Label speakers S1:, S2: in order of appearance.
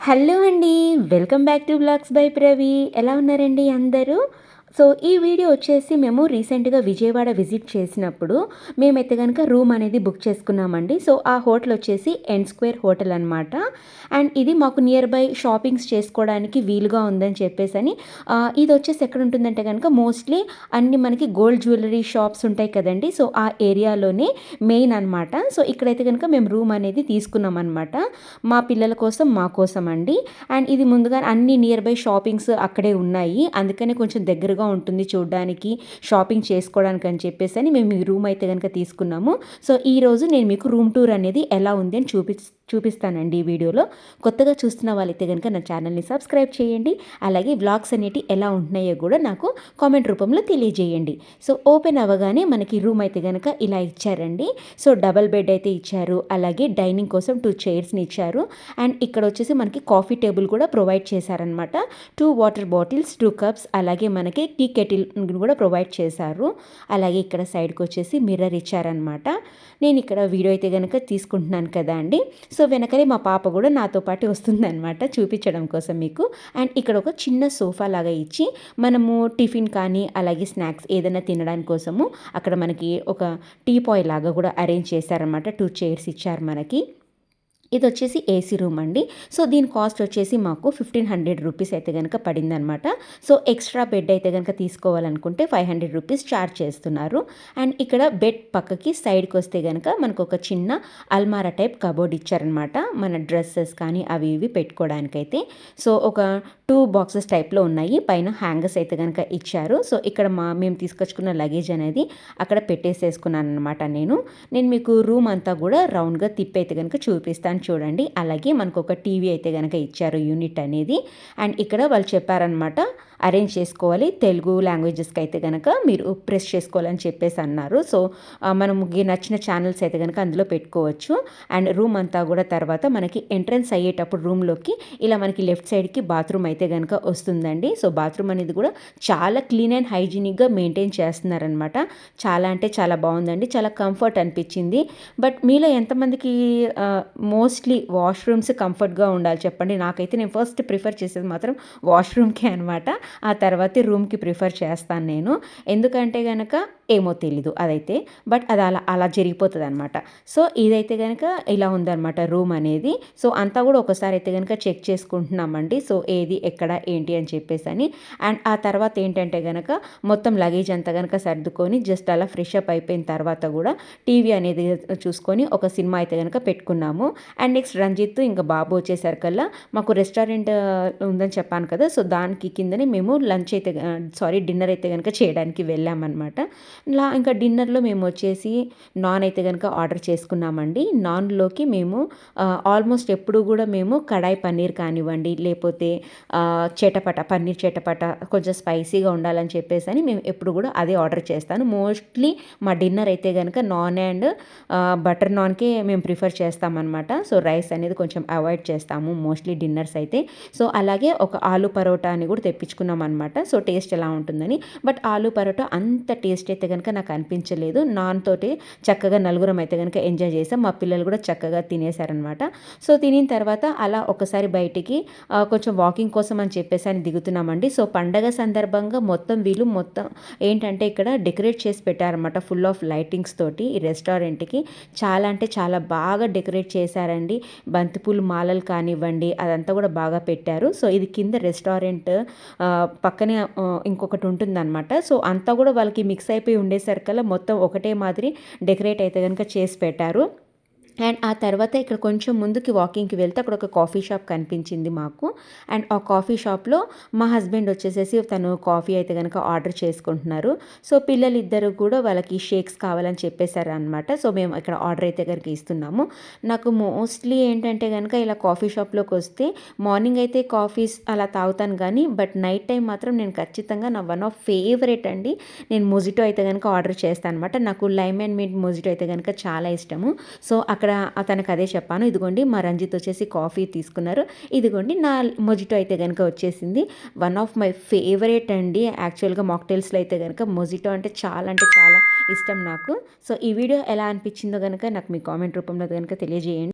S1: Hello అండి. Welcome back to vlogs by Pravi. ఎలా ఉన్నారండి అందరూ? సో, ఈ వీడియో వచ్చేసి మేము రీసెంట్‌గా విజయవాడ విజిట్ చేసినప్పుడు మేమైతే గనక రూమ్ అనేది బుక్ చేసుకున్నామండి. సో, ఆ హోటల్ వచ్చేసి ఎన్ స్క్వేర్ హోటల్ అనమాట. అండ్ ఇది మాకు నియర్ బై షాపింగ్స్ చేసుకోవడానికి వీలుగా ఉందని చెప్పేసని ఇది వచ్చేసి ఎక్కడ ఉంటుందంటే గనక మోస్ట్‌లీ అన్ని మనకి గోల్డ్ జ్యువెలరీ షాప్స్ ఉంటాయి కదండీ! సో, ఆ ఏరియాలోనే మెయిన్ అనమాట. సో, ఇక్కడైతే గనక మేము రూమ్ అనేది తీసుకున్నామనమాట. మా పిల్లల కోసం, మా కోసం అండి. అండ్ ఇది ముందుగా అన్ని నియర్ బై షాపింగ్స్ అక్కడే ఉన్నాయి. అందుకనే కొంచెం దగ్గరగా ఉంటుంది చూడ్డానికి, షాపింగ్ చేసుకోవడానికి అని చెప్పేసని మేము ఈ రూమ్ అయితే గనక తీసుకున్నాము. సో, ఈరోజు నేను మీకు రూమ్ టూర్ అనేది ఎలా ఉంది అని చూపిస్తానండి ఈ వీడియోలో. కొత్తగా చూస్తున్న వాళ్ళైతే గనక నా ఛానల్‌ని సబ్స్క్రైబ్ చేయండి. అలాగే వ్లాగ్స్ అనేటివి ఎలా ఉంటున్నాయో కూడా నాకు కామెంట్ రూపంలో తెలియజేయండి. సో, ఓపెన్ అవ్వగానే మనకి రూమ్ అయితే గనక ఇలా ఇచ్చారండి. సో, డబల్ బెడ్ అయితే ఇచ్చారు. అలాగే డైనింగ్ కోసం 2 చైర్స్‌ని ఇచ్చారు. అండ్ ఇక్కడ వచ్చేసి మనకి కాఫీ టేబుల్ కూడా ప్రొవైడ్ చేశారనమాట. 2 వాటర్ బాటిల్స్, 2 కప్స్, అలాగే మనకి టీ కెటిల్ కూడా ప్రొవైడ్ చేశారు. అలాగే ఇక్కడ సైడ్కి వచ్చేసి మిర్రర్ ఇచ్చారనమాట. నేను ఇక్కడ వీడియో అయితే కనుక తీసుకుంటున్నాను కదా అండి. సో, వెనకలే మా పాప కూడా నాతో పాటు వస్తుందనమాట చూపించడం కోసం మీకు. అండ్ ఇక్కడ ఒక చిన్న సోఫా లాగా ఇచ్చి మనము టిఫిన్ కానీ అలాగే స్నాక్స్ ఏదైనా తినడానికి కోసము అక్కడ మనకి ఒక టీపాయ్ లాగా కూడా అరేంజ్ చేశారనమాట. 2 చైర్స్ ఇచ్చారు మనకి. ఇది వచ్చేసి ఏసీ రూమ్ అండి. సో, దీని కాస్ట్ వచ్చేసి మాకు 1500 రూపీస్ అయితే గనక పడిందనమాట. సో, ఎక్స్ట్రా బెడ్ అయితే గనక తీసుకోవాలనుకుంటే 500 రూపీస్ ఛార్జ్ చేస్తున్నారు. అండ్ ఇక్కడ బెడ్ పక్కకి సైడ్కి వస్తే గనక మనకు ఒక చిన్న అల్మారా టైప్ కబోర్డ్ ఇచ్చారనమాట. మన డ్రెస్సెస్ కానీ అవి ఇవి పెట్టుకోవడానికైతే. సో, ఒక 2 బాక్సెస్ టైప్లో ఉన్నాయి. పైన హ్యాంగర్స్ అయితే గనక ఇచ్చారు. సో, ఇక్కడ మేము తీసుకొచ్చుకున్న లగేజ్ అనేది అక్కడ పెట్టేసేసుకున్నాను అనమాట నేను. మీకు రూమ్ అంతా కూడా రౌండ్గా తిప్పి అయితే గనక చూపిస్తాను చూడండి. అలాగే మనకు ఒక టీవీ అయితే గనక ఇచ్చారు యూనిట్ అనేది. అండ్ ఇక్కడ వాళ్ళు చెప్పారనమాట అరేంజ్ చేసుకోవాలి, తెలుగు లాంగ్వేజెస్కి అయితే గనక మీరు ప్రెస్ చేసుకోవాలని చెప్పేసి అన్నారు. సో, మనకి నచ్చిన ఛానల్స్ అయితే గనక అందులో పెట్టుకోవచ్చు. అండ్ రూమ్ అంతా కూడా తర్వాత మనకి ఎంట్రన్స్ అయ్యేటప్పుడు రూమ్లోకి ఇలా మనకి లెఫ్ట్ సైడ్కి బాత్రూమ్ అయితే గనక వస్తుందండి. సో, బాత్రూమ్ అనేది కూడా చాలా క్లీన్ అండ్ హైజీనిక్గా మెయింటైన్ చేస్తున్నారనమాట. చాలా అంటే చాలా బాగుందండి. చాలా కంఫర్ట్ అనిపించింది. బట్ మీలో ఎంతమందికి మోస్ట్లీ వాష్రూమ్స్ కంఫర్ట్గా ఉండాలి చెప్పండి. నాకైతే నేను ఫస్ట్ ప్రిఫర్ చేసేది మాత్రం వాష్రూమ్కే అనమాట. ఆ తర్వాతే రూమ్కి ప్రిఫర్ చేస్తాను నేను. ఎందుకంటే గనక ఏమో తెలీదు అదైతే. బట్ అది అలా జరిగిపోతుంది అనమాట. సో, ఇదైతే గనక ఇలా ఉందనమాట రూమ్ అనేది. సో, అంతా కూడా ఒకసారి అయితే గనక చెక్ చేసుకుంటున్నామండి. సో, ఏది ఎక్కడ ఏంటి అని చెప్పేసి అని. అండ్ ఆ తర్వాత ఏంటంటే గనక మొత్తం లగేజ్ అంతా గనక సర్దుకొని జస్ట్ అలా ఫ్రెష్ అప్ అయిపోయిన తర్వాత కూడా టీవీ అనేది చూసుకొని ఒక సినిమా అయితే గనక పెట్టుకున్నాము. అండ్ నెక్స్ట్ రంజిత్ ఇంకా బాబు వచ్చేసరికల్లా మాకు రెస్టారెంట్ ఉందని చెప్పాను కదా. సో, దానికి కిందనే మేము డిన్నర్ అయితే కనుక చేయడానికి వెళ్ళామన్నమాట. ఇంకా డిన్నర్లో మేము వచ్చేసి నాన్ అయితే కనుక ఆర్డర్ చేసుకున్నామండి. నాన్లోకి మేము ఆల్మోస్ట్ ఎప్పుడు కూడా మేము కడాయి పన్నీర్ కానివ్వండి, లేకపోతే పన్నీర్ చటపట కొంచెం స్పైసీగా ఉండాలని చెప్పేసి అని మేము ఎప్పుడు కూడా అదే ఆర్డర్ చేస్తాను. మోస్ట్లీ మా డిన్నర్ అయితే కనుక నాన్ అండ్ బటర్ నాన్కే మేము ప్రిఫర్ చేస్తామన్నమాట. సో, రైస్ అనేది కొంచెం అవాయిడ్ చేస్తాము మోస్ట్లీ డిన్నర్స్ అయితే. సో, అలాగే ఒక ఆలు పరోటా అని కూడా తెప్పించుకున్నాం అనమాట. సో, టేస్ట్ ఎలా ఉంటుందని. బట్ ఆలు పరోటా అంత టేస్ట్ అయితే కనుక నాకు అనిపించలేదు. నాన్ తోటి చక్కగా నలుగురం అయితే కనుక ఎంజాయ్ చేసాం. మా పిల్లలు కూడా చక్కగా తినేశారనమాట. సో, తినిన తర్వాత అలా ఒకసారి బయటికి కొంచెం వాకింగ్ కోసం అని చెప్పేసి అని దిగుతున్నామండి. సో, పండగ సందర్భంగా వీళ్ళు ఏంటంటే ఇక్కడ డెకరేట్ చేసి పెట్టారనమాట ఫుల్ ఆఫ్ లైటింగ్స్ తోటి ఈ రెస్టారెంట్కి. చాలా అంటే చాలా బాగా డెకరేట్ చేశారండి. బంతిపూలు మాలలు కానివ్వండి అదంతా కూడా బాగా పెట్టారు. సో, ఇది కింద రెస్టారెంట్ పక్కనే ఇంకొకటి ఉంటుందన్నమాట. సో, అంతా కూడా వాళ్ళకి మిక్స్ అయిపోయి ఉండేసరికల్లా మొత్తం ఒకటే మాదిరి డెకరేట్ అయితే కనుక చేసి పెట్టారు. అండ్ ఆ తర్వాత ఇక్కడ కొంచెం ముందుకి వాకింగ్కి వెళ్తే అక్కడ ఒక కాఫీ షాప్ కనిపించింది మాకు. అండ్ ఆ కాఫీ షాప్లో మా హస్బెండ్ వచ్చేసేసి తను కాఫీ అయితే కనుక ఆర్డర్ చేసుకుంటున్నారు. సో, పిల్లలిద్దరు కూడా వాళ్ళకి షేక్స్ కావాలని చెప్పేశారు అనమాట. సో, మేము ఇక్కడ ఆర్డర్ అయితే కనుక ఇస్తున్నాము. నాకు మోస్ట్లీ ఏంటంటే కనుక ఇలా కాఫీ షాప్లోకి వస్తే మార్నింగ్ అయితే కాఫీస్ అలా తాగుతాను కానీ బట్ నైట్ టైం మాత్రం నేను ఖచ్చితంగా నా వన్ ఆఫ్ ఫేవరెట్ అండి, నేను మొజిటో అయితే కనుక ఆర్డర్ చేస్తాను అనమాట. నాకు లైమ్ అండ్ మింట్ మొజిటో అయితే కనుక చాలా ఇష్టము. సో, అక్కడ అతనికి అదే చెప్పాను. ఇదిగోండి మా రంజిత్ వచ్చేసి కాఫీ తీసుకున్నారు. ఇదిగోండి నా మొజిటో అయితే కనుక వచ్చేసింది. వన్ ఆఫ్ మై ఫేవరెట్ అండి. యాక్చువల్గా మాక్టైల్స్లో అయితే కనుక మొజిటో అంటే చాలా ఇష్టం నాకు. సో, ఈ వీడియో ఎలా అనిపించిందో కనుక నాకు మీ కామెంట్ రూపంలో కనుక తెలియజేయండి.